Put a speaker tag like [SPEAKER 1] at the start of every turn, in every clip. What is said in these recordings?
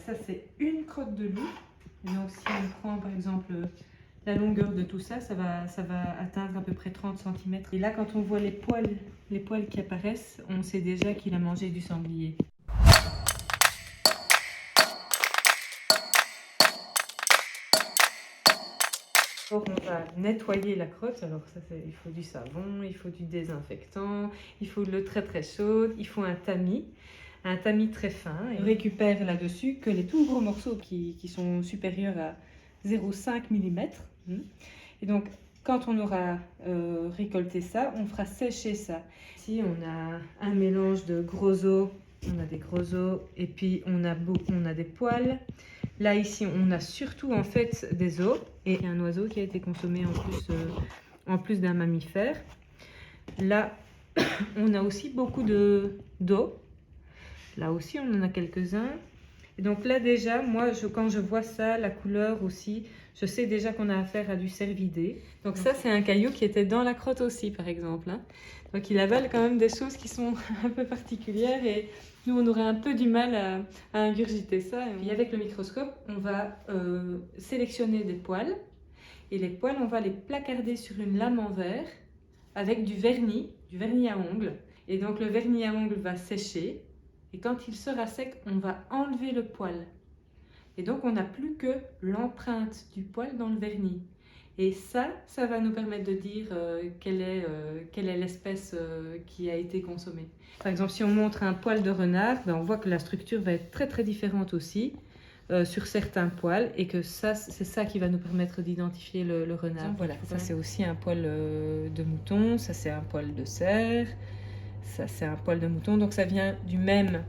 [SPEAKER 1] ça c'est une crotte de loup. Et donc si on prend par exemple la longueur de tout ça, ça va atteindre à peu près 30 cm. Et là quand on voit les poils qui apparaissent, on sait déjà qu'il a mangé du sanglier. On va nettoyer la crotte, alors ça il faut du savon, il faut du désinfectant, il faut de l'eau très très chaude, il faut un tamis très fin. Et on récupère là-dessus que les tout gros morceaux qui sont supérieurs à 0,5 mm. Et donc quand on aura récolté ça, on fera sécher ça. Ici on a un mélange de gros os, on a des gros os et puis on a des poils. Là ici on a surtout en fait des os et un oiseau qui a été consommé en plus d'un mammifère. Là on a aussi beaucoup d'os. Là aussi on en a quelques-uns. Et donc là déjà moi quand je vois ça, la couleur aussi, je sais déjà qu'on a affaire à du cervidé. Donc ça c'est un caillou qui était dans la crotte aussi par exemple. Donc il avale quand même des choses qui sont un peu particulières et nous on aurait un peu du mal à ingurgiter ça. Et avec le microscope on va sélectionner des poils et les poils on va les placarder sur une lame en verre avec du vernis à ongles. Et donc le vernis à ongles va sécher et quand il sera sec on va enlever le poil. Et donc on n'a plus que l'empreinte du poil dans le vernis. Et ça va nous permettre de dire quelle est l'espèce qui a été consommée. Par exemple, si on montre un poil de renard, on voit que la structure va être très très différente aussi sur certains poils et que c'est ça qui va nous permettre d'identifier le renard. Voilà, ça c'est aussi un poil de mouton, ça c'est un poil de cerf, ça c'est un poil de mouton, donc ça vient du même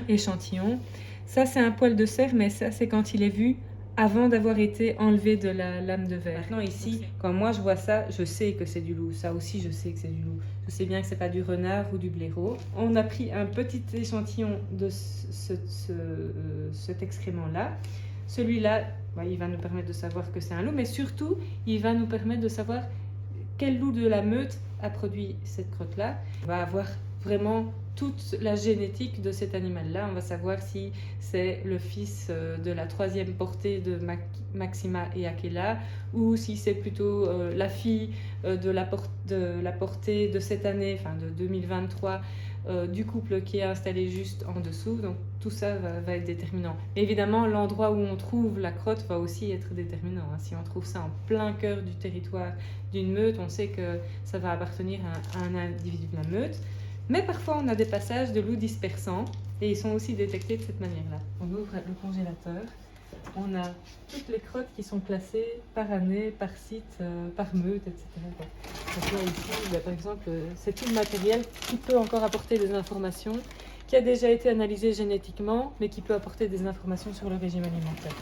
[SPEAKER 1] échantillon. Ça c'est un poil de cerf, mais ça c'est quand il est vu avant d'avoir été enlevé de la lame de verre. Maintenant ici, quand moi je vois ça, je sais que c'est du loup. Ça aussi, je sais que c'est du loup. Je sais bien que c'est pas du renard ou du blaireau. On a pris un petit échantillon de cet excrément-là. Celui-là, il va nous permettre de savoir que c'est un loup, mais surtout, il va nous permettre de savoir quel loup de la meute a produit cette crotte-là. On va avoir vraiment toute la génétique de cet animal-là. On va savoir si c'est le fils de la troisième portée de Maxima et Akela ou si c'est plutôt la fille de la portée de cette année, enfin de 2023, du couple qui est installé juste en dessous. Donc tout ça va être déterminant. Mais évidemment, l'endroit où on trouve la crotte va aussi être déterminant. Si on trouve ça en plein cœur du territoire d'une meute, on sait que ça va appartenir à un individu de la meute. Mais parfois, on a des passages de loups dispersants et ils sont aussi détectés de cette manière-là. On ouvre le congélateur. On a toutes les crottes qui sont classées par année, par site, par meute, etc. Donc là, ici, par exemple, c'est tout le matériel qui peut encore apporter des informations, qui a déjà été analysé génétiquement, mais qui peut apporter des informations sur le régime alimentaire.